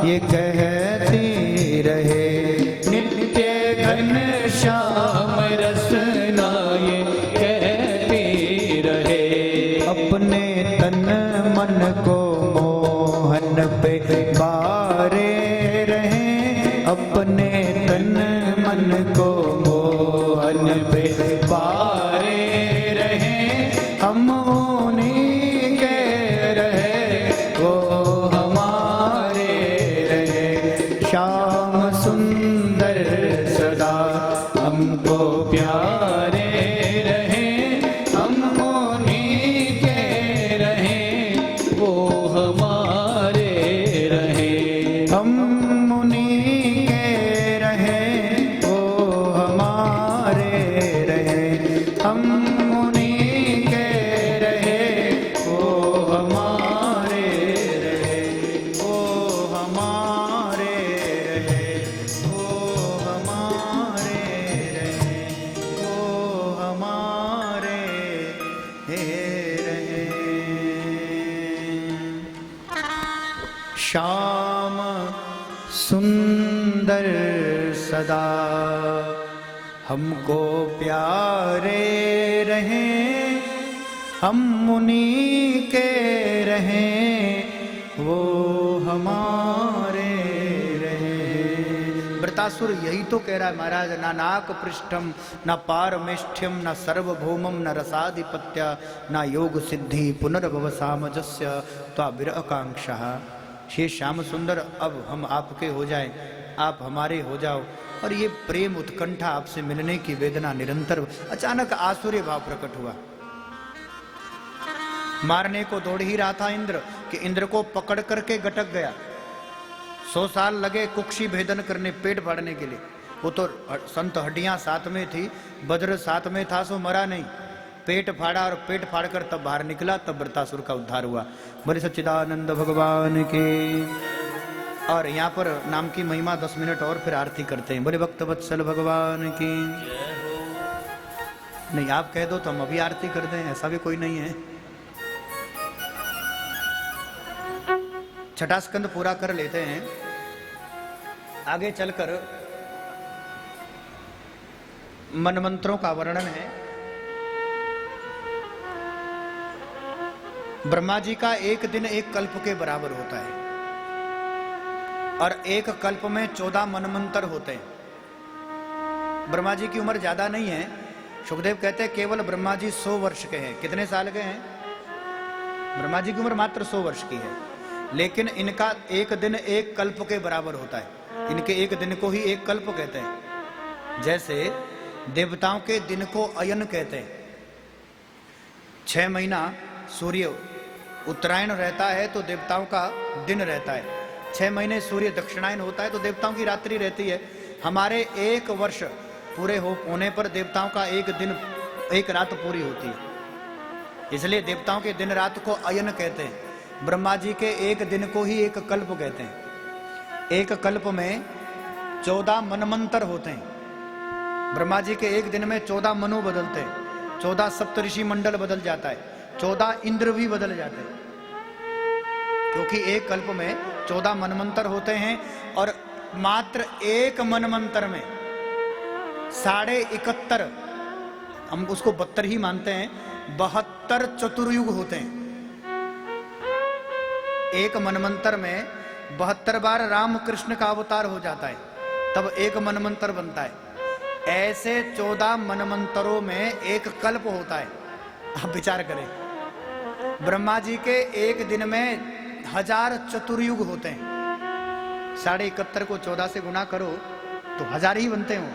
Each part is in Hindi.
ये कहती रहे। नित्य घन श्याम रसना ये कहती रहे। अपने तन मन को मोहन पे बारे रहे, अपने तन मन को मोहन पे बारे रहे। हम उन्हीं के रहे, वो हमारे रहे। श्याम सुंदर सदा हमको प्यारे रहे, हम उन्हीं के रहे, वो हमारे रहे। हम उन्हीं के रहे, वो हमारे रहे। हम उन्हीं के रहे, वो हमारे रहे। वो हमारे रहे, वो हमारे रहे, वो हमारे रहे। श्याम सुंदर सदा हमको प्यारे रहें, हम उन्हीं के रहें, वो हमारे रहें। वृतासुर यही तो कह रहा है महाराज, ना नाक पृष्ठम न पारमेष्ठ्यम न सर्वभौमम न रसाधिपत्य न योग सिद्धि पुनर्भव सामजस्य त्वा विरहकांक्षा। हे श्याम सुंदर, अब हम आपके हो जाएं, आप हमारे हो जाओ। और ये प्रेम उत्कंठा, आपसे मिलने की वेदना निरंतर। अचानक आसुरी भाव प्रकट हुआ। मारने को दौड़ ही रहा था इंद्र कि इंद्र को पकड़ करके गटक गया। 100 साल लगे कुक्षी भेदन करने, पेट फाड़ने के लिए। वो तो संत हड्डियां साथ में थी, वज्र साथ में था, सो मरा नहीं। पेट फाड़ा और पेट फाड़कर तब बाहर निकला, तब वृतासुर का उद्धार हुआ। बोले सच्चिदानंद भगवान के। और यहाँ पर नाम की महिमा 10 मिनट और फिर आरती करते हैं। बोले भक्त वत्सल भगवान की। नहीं आप कह दो तो हम अभी आरती कर दें, ऐसा भी कोई नहीं है। छठा स्कंद पूरा कर लेते हैं। आगे चलकर मनमंत्रों का वर्णन है। ब्रह्मा जी का एक दिन एक कल्प के बराबर होता है, और एक कल्प में 14 मनमंत्र होते हैं। ब्रह्मा जी की उम्र ज्यादा नहीं है। सुखदेव कहते हैं केवल ब्रह्मा जी 100 वर्ष के हैं। कितने साल के हैं? ब्रह्मा जी की उम्र मात्र 100 वर्ष की है, लेकिन इनका एक दिन एक कल्प के बराबर होता है। इनके एक दिन को ही एक कल्प कहते हैं। जैसे देवताओं के दिन को अयन कहते हैं। 6 महीना सूर्य उत्तरायण रहता है तो देवताओं का दिन रहता है। 6 महीने सूर्य दक्षिणायन होता है तो देवताओं की रात्रि रहती है। हमारे 1 वर्ष पूरे होने पर देवताओं का एक दिन एक रात पूरी होती है। इसलिए देवताओं के दिन रात को अयन कहते हैं। ब्रह्मा जी के एक दिन को ही एक कल्प कहते हैं। एक कल्प में 14 मनमंत्र होते हैं। ब्रह्मा जी के एक दिन में 14 मनु बदलते हैं, 14 सप्तऋषि मंडल बदल जाता है, 14 इंद्र भी बदल जाते हैं, क्योंकि एक कल्प में 14 मनमंत्र होते हैं। और मात्र एक मनमंत्र में 71.5, हम उसको 72 ही मानते हैं, 72 चतुर्युग होते हैं। एक मनमंत्र में 72 बार राम कृष्ण का अवतार हो जाता है, तब एक मनमंत्र बनता है। ऐसे 14 मनमंत्रों में एक कल्प होता है। आप विचार करें, ब्रह्मा जी के एक दिन में 1000 चतुर्युग होते हैं। 71.5 को 14 से गुना करो तो 1000 ही बनते हो।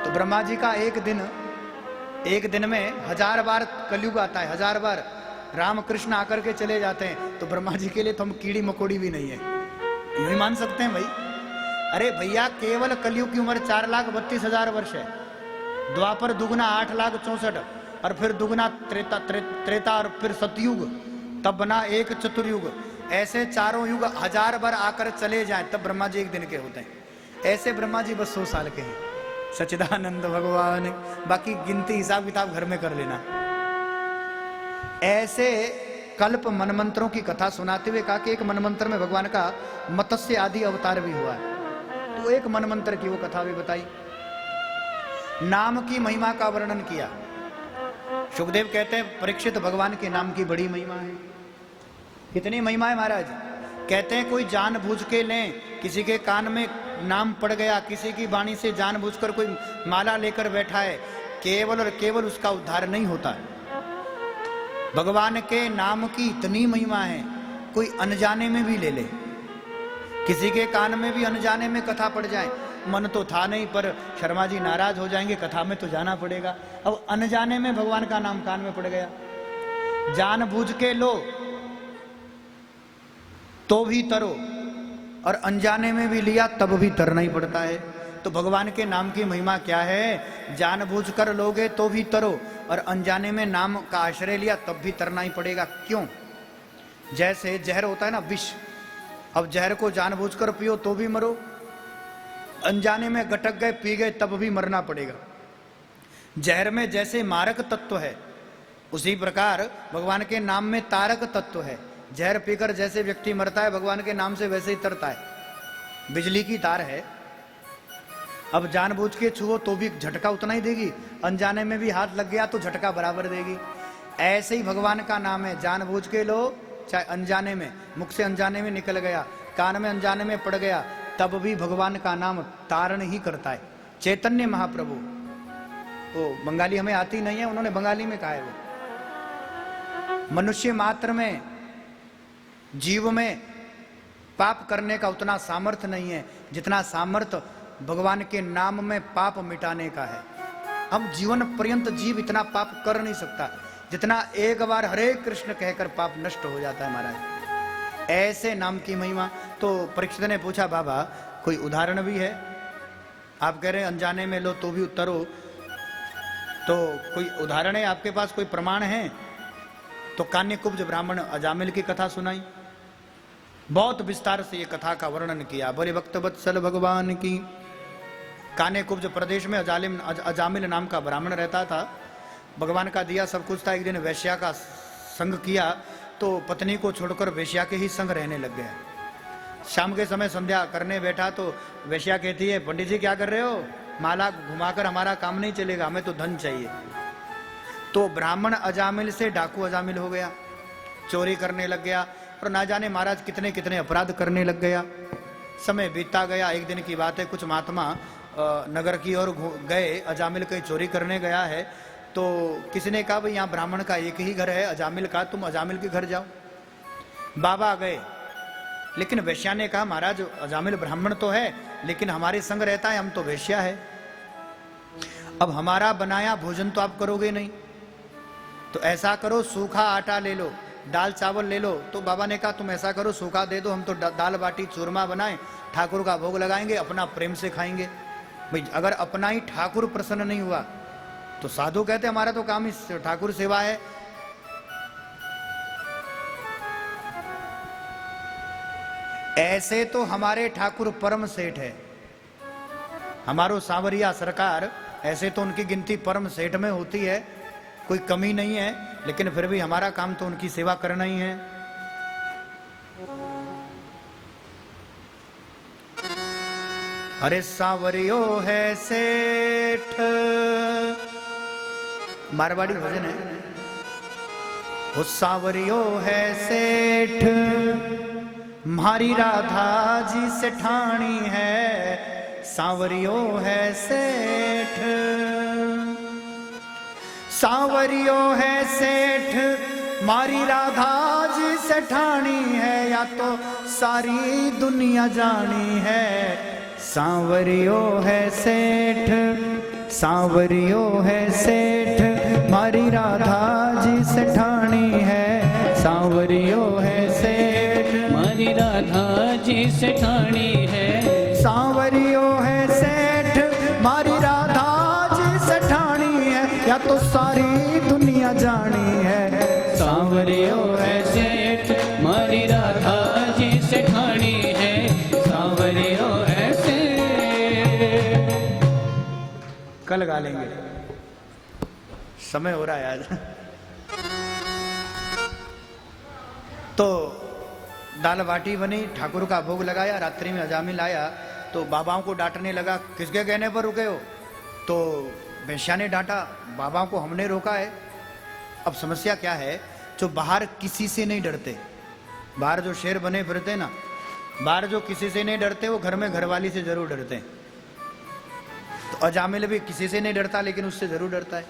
तो ब्रह्मा जी का एक दिन में 1000 बार कलयुग आता है, 1000 बार राम कृष्ण आकर के चले जाते हैं। तो ब्रह्मा जी के लिए तो हम कीड़ी मकोड़ी भी नहीं है, यूं ही मान सकते हैं भाई। अरे भैया, केवल कलयुग की उम्र 4,32,000 वर्ष है। द्वापर दुगुना 8,64,000, और फिर दुगुना त्रेता और फिर सतयुग, तब बना एक चतुर्युग। ऐसे चारों युग 1000 बार आकर चले जाएं तब ब्रह्मा जी एक दिन के होते हैं। ऐसे ब्रह्मा जी बस 100 साल के हैं, सच्चिदानंद भगवान। बाकी गिनती हिसाब किताब घर में कर लेना। ऐसे कल्प मनमंत्रों की कथा सुनाते हुए कहा कि एक मनमंत्र में भगवान का मत्स्य आदि अवतार भी हुआ है। तो एक मनमंत्र की वो कथा भी बताई, नाम की महिमा का वर्णन किया। सुखदेव कहते हैं परीक्षित भगवान के नाम की बड़ी महिमा है। कितनी महिमा है महाराज? कहते हैं कोई जानबूझ के लें, किसी के कान में नाम पड़ गया, किसी की वाणी से जानबूझकर कोई माला लेकर बैठा है, केवल और केवल उसका उद्धार नहीं होता। भगवान के नाम की इतनी महिमा है, कोई अनजाने में भी ले ले, किसी के कान में भी अनजाने में कथा पड़ जाए, मन तो था नहीं पर शर्मा जी नाराज हो जाएंगे, कथा में तो जाना पड़ेगा। अब अनजाने में भगवान का नाम कान में पड़ गया, जानबूझ के लो तो भी तरो, और अनजाने में भी लिया तब भी तरना ही पड़ता है। तो भगवान के नाम की महिमा क्या है? जानबूझकर लोगे तो भी तरो, और अनजाने में नाम का आश्रय लिया तब भी तरना ही पड़ेगा। क्यों? जैसे जहर होता है ना, विष। अब जहर को जानबूझकर पियो तो भी मरो, अनजाने में गटक गए पी गए तब भी मरना पड़ेगा। जहर में जैसे मारक तत्व है, उसी प्रकार भगवान के नाम में तारक तत्व है। जहर पीकर जैसे व्यक्ति मरता है, भगवान के नाम से वैसे ही तरता है। बिजली की तार है, अब जानबूझ के छुओ तो भी झटका उतना ही देगी, अनजाने में भी हाथ लग गया तो झटका बराबर देगी। ऐसे ही भगवान का नाम है, जानबूझ के लो चाहे अनजाने में, मुख से अनजाने में निकल गया, कान में अनजाने में पड़ गया, तब भी भगवान का नाम तारण ही करता है। चैतन्य महाप्रभु, वो बंगाली हमें आती नहीं है, उन्होंने बंगाली में कहा है, वो मनुष्य मात्र में, जीव में पाप करने का उतना सामर्थ्य नहीं है जितना सामर्थ्य भगवान के नाम में पाप मिटाने का है। हम जीवन पर्यंत जीव इतना पाप कर नहीं सकता जितना एक बार हरे कृष्ण कहकर पाप नष्ट हो जाता है महाराज। ऐसे नाम की महिमा। तो परीक्षित ने पूछा, बाबा कोई उदाहरण भी है? आप कह रहे हैं अनजाने में लो तो भी उतरो, तो कोई उदाहरण है आपके पास, कोई प्रमाण है? तो कान्यकुब्ज ब्राह्मण अजामिल की कथा सुनाई, बहुत विस्तार से ये कथा का वर्णन किया। बोले भक्त वत्सल भगवान की। कान्यकुब्ज प्रदेश में अजामिल नाम का ब्राह्मण रहता था, भगवान का दिया सब कुछ था। एक दिन वैश्या का संग किया तो पत्नी को छोड़कर वैश्या के ही संग रहने लग गया। शाम के समय संध्या करने बैठा तो वैश्या कहती है, पंडित जी क्या कर रहे हो? माला घुमाकर हमारा काम नहीं चलेगा, हमें तो धन चाहिए। तो ब्राह्मण अजामिल से डाकू अजामिल हो गया, चोरी करने लग गया, और ना जाने महाराज कितने कितने अपराध करने लग गया। समय बीतता गया। एक दिन की बात है, कुछ महात्मा नगर की ओर गए, अजामिल कहीं चोरी करने गया है, तो किसी ने कहा भाई यहाँ ब्राह्मण का एक ही घर है अजामिल का, तुम अजामिल के घर जाओ। बाबा गए, लेकिन वैश्या ने कहा महाराज अजामिल ब्राह्मण तो है लेकिन हमारे संग रहता है, हम तो वैश्या है, अब हमारा बनाया भोजन तो आप करोगे नहीं, तो ऐसा करो सूखा आटा ले लो, दाल चावल ले लो। तो बाबा ने कहा तुम ऐसा करो सूखा दे दो, हम तो दाल बाटी चूरमा बनाएं, ठाकुर का भोग लगाएंगे, अपना प्रेम से खाएंगे। भाई अगर अपना ही ठाकुर प्रसन्न नहीं हुआ तो साधु कहते हमारा तो काम ही ठाकुर सेवा है। ऐसे तो हमारे ठाकुर परम सेठ है, हमारो सांवरिया सरकार, ऐसे तो उनकी गिनती परम सेठ में होती है, कोई कमी नहीं है, लेकिन फिर भी हमारा काम तो उनकी सेवा करना ही है। अरे सांवरियो है सेठ, मारवाड़ी भजन है। वो सांवरियो है सेठ, म्हारी राधा जी सेठानी है, सांवरियो है सेठ। सांवरियो है सेठ, मारी राधा जी सेठानी है, या तो सारी दुनिया जानी है। सांवरियो है सेठ, सांवरियो है सेठ, मारी राधा जी सेठानी है, सांवरियो है सेठ, मारी राधा जी सेठानी है। सांवरियो है सेठ, मारी राधा जी सेठानी है, या तो सारी दुनिया जानी है। सांवरियो है सेठ, मारी राधा जी सेठानी है, सांवरियो है सेठ। कल गा लेंगे, समय हो रहा है आज। तो दाल बाटी बनी, ठाकुर का भोग लगाया, रात्रि में अजामिल आया तो बाबाओं को डांटने लगा, किसके कहने पर रुके हो? तो वेश्या ने डांटा, बाबाओं को हमने रोका है। अब समस्या क्या है, जो बाहर किसी से नहीं डरते, बाहर जो शेर बने फिरते ना, बाहर जो किसी से नहीं डरते, वो घर में घरवाली से जरूर डरते हैं। तो अजामिल भी किसी से नहीं डरता, लेकिन उससे जरूर डरता है।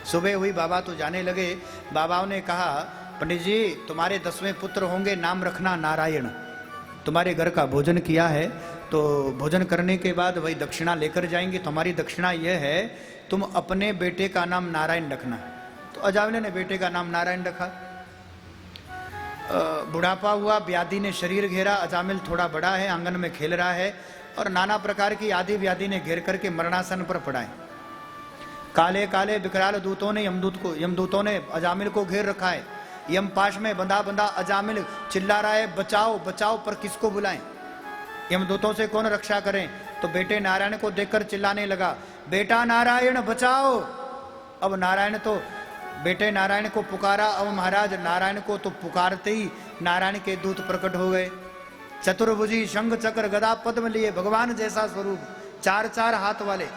सुबह हुई, बाबा तो जाने लगे। बाबाओं ने कहा, पंडित जी तुम्हारे 10वें पुत्र होंगे, नाम रखना नारायण। तुम्हारे घर का भोजन किया है, तो भोजन करने के बाद वही दक्षिणा लेकर जाएंगे। तुम्हारी दक्षिणा यह है, तुम अपने बेटे का नाम नारायण रखना। तो अजामिल ने बेटे का नाम नारायण रखा। बुढ़ापा हुआ, व्याधि ने शरीर घेरा। अजामिल थोड़ा बड़ा है, आंगन में खेल रहा है और नाना प्रकार की आदि व्याधि ने घेर करके मरणासन पर पड़ा है। काले काले विकराल दूतों ने यमदूतों ने अजामिल को घेर रखा है। यम पाश में बंधा बंधा अजामिल चिल्ला रहा है, बचाओ बचाओ, पर किसको बुलाएं? यमदूतों से कौन रक्षा करें? तो बेटे नारायण को देखकर चिल्लाने लगा, बेटा नारायण बचाओ। अब नारायण तो बेटे नारायण को पुकारा। अब महाराज नारायण को तो पुकारते ही नारायण के दूत प्रकट हो गए। चतुर्भुजी, शंख चक्र गदा पद्म लिए, भगवान जैसा स्वरूप, 4 हाथ वाले।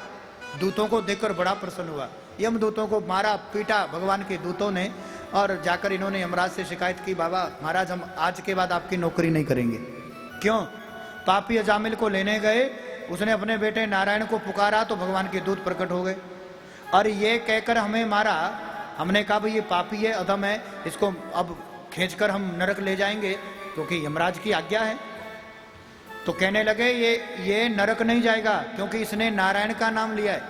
दूतों को देखकर बड़ा प्रसन्न हुआ। यम दूतों को मारा पीटा भगवान के दूतों ने, और जाकर इन्होंने यमराज से शिकायत की, बाबा महाराज हम आज के बाद आपकी नौकरी नहीं करेंगे। क्यों? पापी अजामिल को लेने गए, उसने अपने बेटे नारायण को पुकारा तो भगवान के दूत प्रकट हो गए और ये कहकर हमें मारा। हमने कहा भाई ये पापी है, अधम है, इसको अब खींचकर हम नरक ले जाएंगे क्योंकि यमराज की आज्ञा है। तो कहने लगे ये नरक नहीं जाएगा क्योंकि इसने नारायण का नाम लिया है।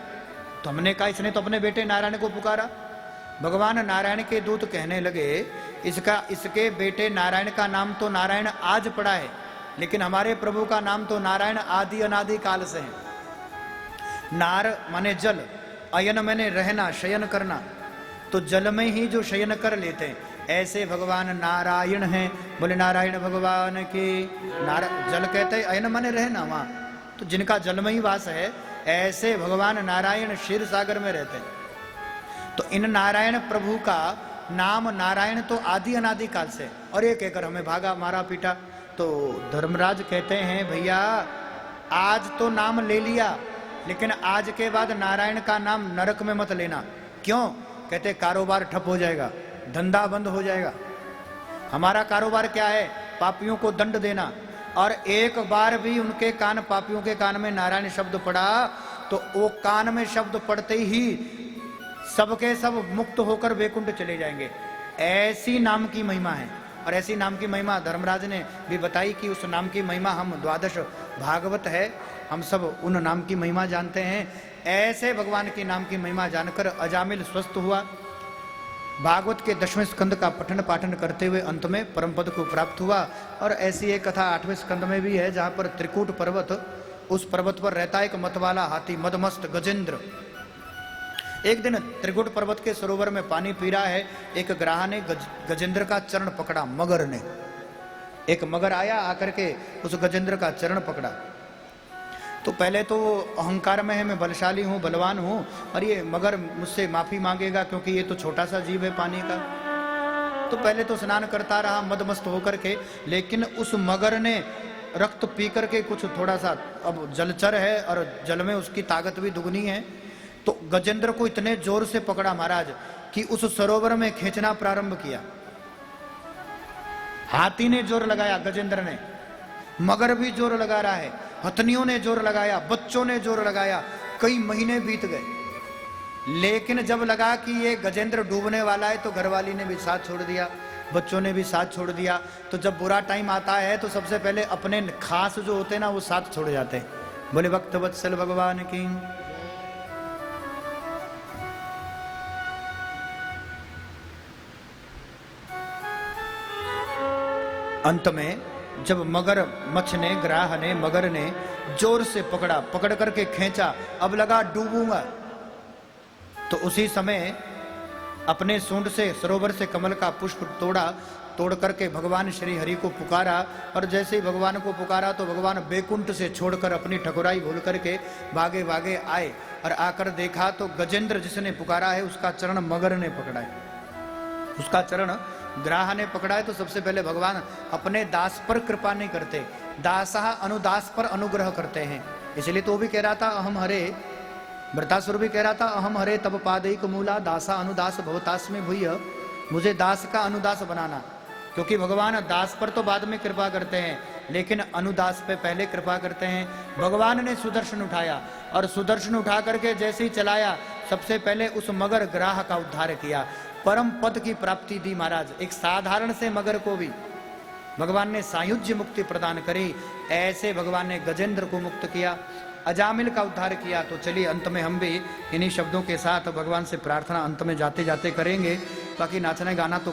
तो हमने कहा इसने तो अपने बेटे नारायण को पुकारा। भगवान नारायण के दूत कहने लगे, इसके बेटे नारायण का नाम तो नारायण आज पड़ा है, लेकिन हमारे प्रभु का नाम तो नारायण आदि अनादि काल से है। नार माने जल, अयन माने रहना, शयन करना, तो जल में ही जो शयन कर लेते हैं, ऐसे भगवान नारायण हैं। बोले नारायण भगवान की। जल कहते हैं, अयन माने रहना, वहां तो जिनका जल में ही वास है, ऐसे भगवान नारायण क्षीर सागर में रहते हैं। तो इन नारायण प्रभु का नाम नारायण तो आदि अनादि काल से, और ये कहकर हमें भागा, मारा पीटा। तो धर्मराज कहते हैं, भैया आज तो नाम ले लिया, लेकिन आज के बाद नारायण का नाम नरक में मत लेना। क्यों? कहते कारोबार ठप हो जाएगा, धंधा बंद हो जाएगा। हमारा कारोबार क्या है? पापियों को दंड देना। और एक बार भी उनके कान, पापियों के कान में नारायण शब्द पड़ा तो वो कान में शब्द पड़ते ही सबके सब मुक्त होकर वैकुंठ चले जाएंगे। ऐसी नाम की महिमा है। और ऐसी नाम की महिमा धर्मराज ने भी बताई कि उस नाम की महिमा, हम 12 भागवत है, हम सब उन नाम की महिमा जानते हैं। ऐसे भगवान के नाम की महिमा जानकर अजामिल स्वस्थ हुआ। भागवत के 10वें स्कंद का पठन पाठन करते हुए अंत में परम पद को प्राप्त हुआ। और ऐसी एक कथा 8वें स्कंद में भी है, जहां पर त्रिकूट पर्वत, उस पर्वत पर रहता है एक मतवाला हाथी, मदमस्त गजेंद्र। एक दिन त्रिकुट पर्वत के सरोवर में पानी पी रहा है, एक ग्राह ने गजेंद्र का चरण पकड़ा। मगर ने, एक मगर आया, आकर के उस गजेंद्र का चरण पकड़ा। तो पहले तो अहंकार में है, मैं बलशाली हूँ, बलवान हूँ, और ये मगर मुझसे माफी मांगेगा क्योंकि ये तो छोटा सा जीव है पानी का। तो पहले तो स्नान करता रहा मदमस्त होकर के, लेकिन उस मगर ने रक्त पी करके कुछ थोड़ा सा, अब जलचर है और जल में उसकी ताकत भी दुगनी है, तो गजेंद्र को इतने जोर से पकड़ा महाराज कि उस सरोवर में खींचना प्रारंभ किया। हाथी ने जोर लगाया, गजेंद्र ने, मगर भी जोर लगा रहा है, हथनियों ने जोर लगाया, बच्चों ने जोर लगाया। कई महीने बीत गए, लेकिन जब लगा कि ये गजेंद्र डूबने वाला है तो घरवाली ने भी साथ छोड़ दिया, बच्चों ने भी साथ छोड़ दिया। तो जब बुरा टाइम आता है तो सबसे पहले अपने खास जो होते हैं ना, वो साथ छोड़ जाते हैं। बोले भक्त वत्सल भगवान की। अंत में जब मगरमच्छ ने, ग्राह ने, मगर ने जोर से पकड़ा, पकड़ करके खींचा, अब लगा डूबूंगा, तो उसी समय अपने सूंड से सरोवर से कमल का पुष्प तोड़ करके भगवान श्री हरि को पुकारा। और जैसे ही भगवान को पुकारा तो भगवान बैकुंठ से छोड़कर अपनी ठकुराई भूल करके भागे भागे आए, और आकर देखा तो गजेंद्र जिसने पुकारा है उसका चरण मगर ने पकड़ा है। उसका चरण ग्राह ने पकड़ा है तो सबसे पहले भगवान अपने दास पर कृपा नहीं करते, दासः अनुदास पर अनुग्रह करते हैं। इसलिए तो वो भी कह रहा था अहम हरे, वृतासुर भी कह रहा था अहम हरे तब पादैक मूला दासा अनुदास भवतास्मि भूय, मुझे दास का अनुदास बनाना। क्योंकि भगवान दास पर तो बाद में कृपा करते हैं, लेकिन अनुदास पे पहले कृपा करते हैं। भगवान ने सुदर्शन उठाया और सुदर्शन उठा करके जैसे ही चलाया, सबसे पहले उस मगर ग्राह का उद्धार किया, परम पद की प्राप्ति दी महाराज। एक साधारण से मगर को भी भगवान ने सायुज्य मुक्ति प्रदान करी। ऐसे भगवान ने गजेंद्र को मुक्त किया, अजामिल का उद्धार किया। तो चलिए अंत में हम भी इन्हीं शब्दों के साथ भगवान से प्रार्थना अंत में जाते जाते करेंगे। बाकी नाचने गाना तो